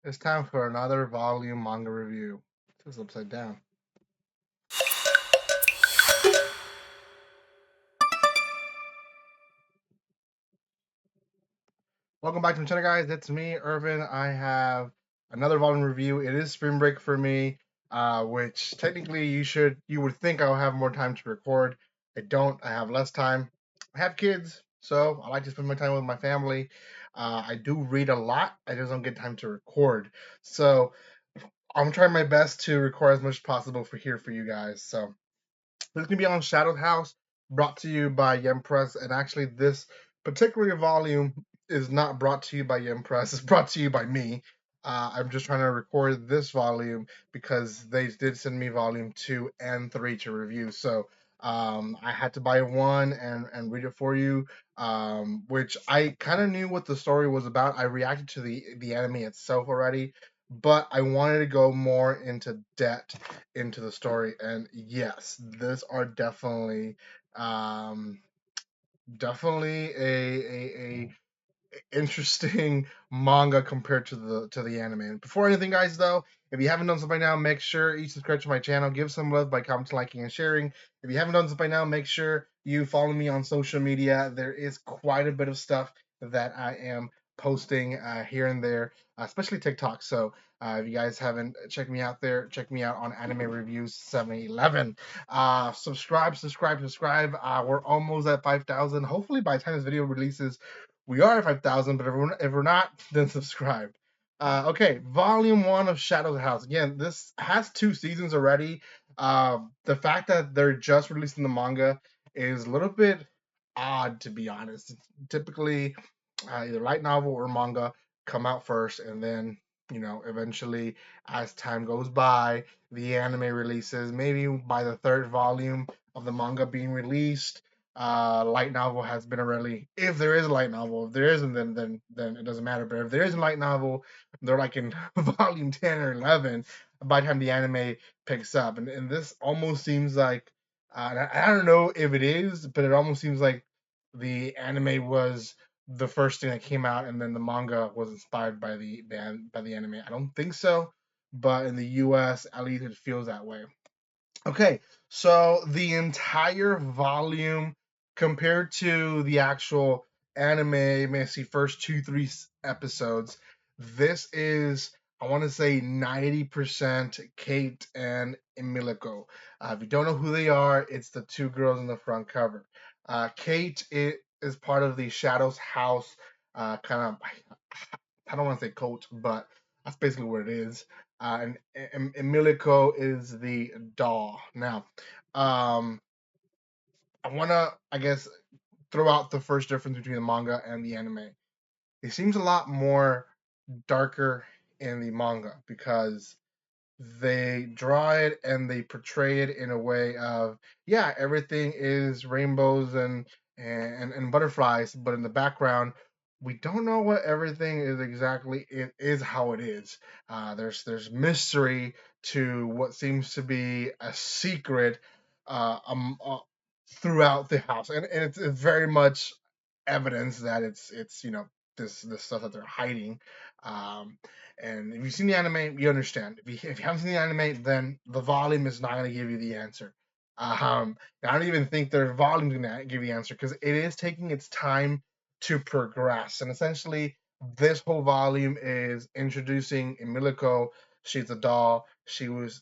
It's time for another volume manga review. This is upside down. Welcome back to my channel, guys. It's me, Irvin. I have another volume review. It is spring break for me, which technically you would think I'll have more time to record. I don't. I have less time. I have kids, so I like to spend my time with my family. I do read a lot. I just don't get time to record. So I'm trying my best to record as much as possible for you guys. So this is gonna be on Shadow House, brought to you by Yem Press, and actually this particular volume is not brought to you by Yem Press. It's brought to you by me. I'm just trying to record this volume because they did send me volume 2 and 3 to review. So I had to buy one and read it for you, which I kind of knew what the story was about. I reacted to the anime itself already, but I wanted to go more into depth into the story. And yes, these are um, definitely a interesting manga compared to the anime. And before anything, guys, though, if you haven't done so by now, make sure you subscribe to my channel. Give some love by commenting, liking, and sharing. If you haven't done so by now, make sure you follow me on social media. There is quite a bit of stuff that I am posting here and there, especially TikTok. So if you guys haven't checked me out there, check me out on Anime Reviews 711. Subscribe. We're almost at 5,000. Hopefully, by the time this video releases, we are at 5,000, but if we're not, then subscribe. Okay, Volume 1 of Shadow House. Again, this has 2 seasons already. The fact that they're just releasing the manga is a little bit odd, to be honest. It's typically either light novel or manga come out first, and then, eventually, as time goes by, the anime releases. Maybe by the third volume of the manga being released, light novel has been already. If there is a light novel, if there isn't, then it doesn't matter. But if there is a light novel, they're like in volume 10 or 11 by the time the anime picks up, and this almost seems like I don't know if it is, but it almost seems like the anime was the first thing that came out, and then the manga was inspired by the anime. I don't think so, but in the U.S., at least it feels that way. Okay, so the entire volume compared to the actual anime, may see first 2, 3 episodes. This is, I want to say, 90% Kate and Emilico. If you don't know who they are, it's the two girls in the front cover. Kate is part of the Shadows House, kind of, I don't want to say cult, but that's basically what it is. And Emilico is the doll. Now, um, I want to, I guess, throw out the first difference between the manga and the anime. It seems a lot more darker in the manga because they draw it and they portray it in a way of, yeah, everything is rainbows and butterflies, but in the background we don't know what everything is exactly. It is how it is. There's mystery to what seems to be a secret, uh, um, uh, throughout the house, and it's very much evidence that it's this stuff that they're hiding. Um, and if you've seen the anime, you understand. If you haven't seen the anime, then the volume is not going to give you the answer. I don't even think their volume is going to give you the answer because it is taking its time to progress. And essentially, this whole volume is introducing Emilico. She's a doll. She was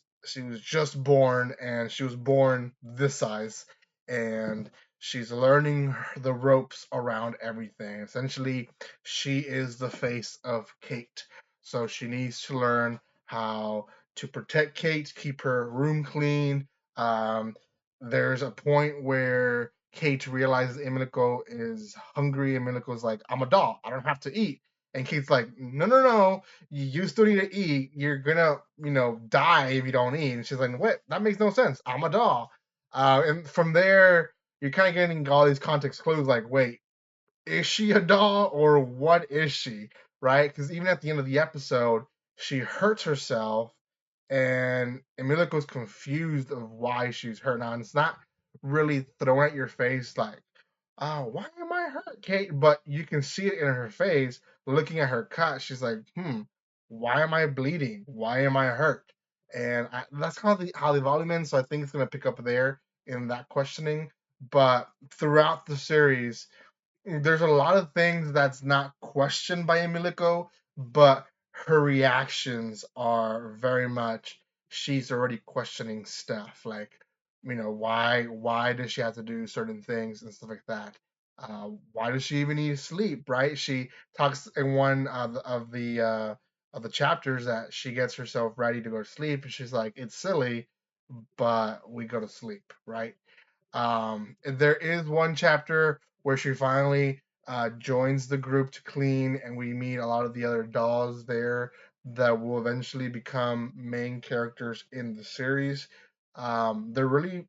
just born, and she was born this size, and she's learning the ropes around everything. Essentially, she is the face of Kate. So she needs to learn how to protect Kate, keep her room clean. Um, there's a point where Kate realizes Emilico is hungry, and Emilico's like, I'm a doll. I don't have to eat. And Kate's like, no, you still need to eat. You're gonna, die if you don't eat. And she's like, what? That makes no sense. I'm a doll. And from there, you're kind of getting all these context clues like, wait, is she a doll or what is she? Right? Because even at the end of the episode, she hurts herself, and Emilico's confused of why she's hurt. Now, and it's not really thrown at your face like, oh, why am I hurt, Kate? But you can see it in her face, looking at her cut. She's like, why am I bleeding? Why am I hurt? And that's kind of how the volume ends. So I think it's gonna pick up there in that questioning. But throughout the series, there's a lot of things that's not questioned by Emilico, but her reactions are very much she's already questioning stuff like why does she have to do certain things and stuff like that. Why does she even need sleep, right? She talks in one of the chapters that she gets herself ready to go to sleep and she's like, it's silly, but we go to sleep, right? There is one chapter where she finally joins the group to clean, and we meet a lot of the other dolls there that will eventually become main characters in the series. They're really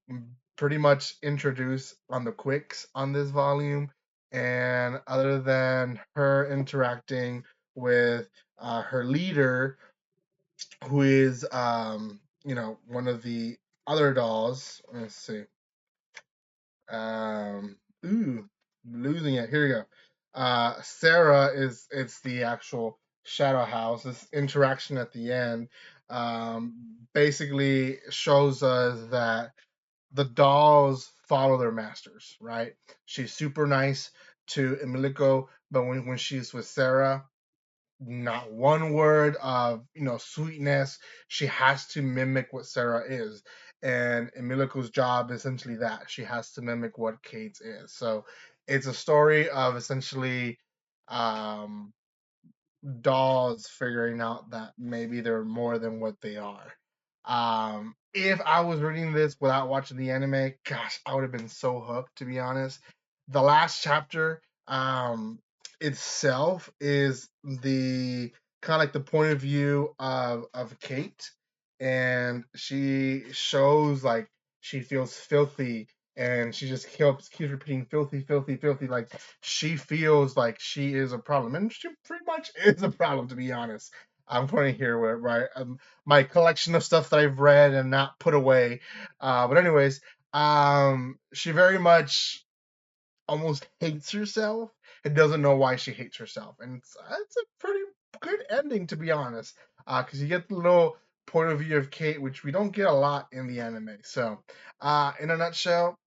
pretty much introduced on the quicks on this volume, and other than her interacting with her leader, who is one of the other dolls. Let's see. Ooh, losing it. Here we go. Sarah is it's the actual Shadow House. This interaction at the end basically shows us that the dolls follow their masters, right? She's super nice to Emilico, but when she's with Sarah, not one word of sweetness. She has to mimic what Sarah is, and Emilico's job is essentially that she has to mimic what Kate's is. So it's a story of essentially um, dolls figuring out that maybe they're more than what they are. If I was reading this without watching the anime, gosh, I would have been so hooked, to be honest. The last chapter itself is the kind of like the point of view of Kate, and she shows like she feels filthy, and she just keeps repeating filthy, filthy, filthy. Like she feels like she is a problem, and she pretty much is a problem, to be honest. I'm pointing here where my collection of stuff that I've read and not put away. But anyways, she very much almost hates herself and doesn't know why she hates herself, and it's a pretty good ending, to be honest. Because you get the little point of view of Kate, which we don't get a lot in the anime. So, in a nutshell,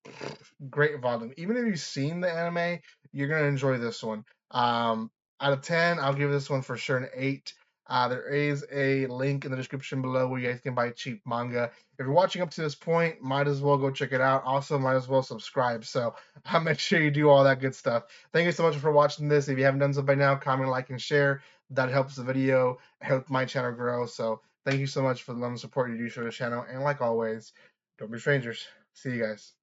great volume. Even if you've seen the anime, you're gonna enjoy this one. Out of 10, I'll give this one for sure an 8. There is a link in the description below where you guys can buy cheap manga. If you're watching up to this point, might as well go check it out. Also, might as well subscribe. So make sure you do all that good stuff. Thank you so much for watching this. If you haven't done so by now, comment, like, and share. That helps the video, helps my channel grow. So thank you so much for the love and support you do for the channel. And like always, don't be strangers. See you guys.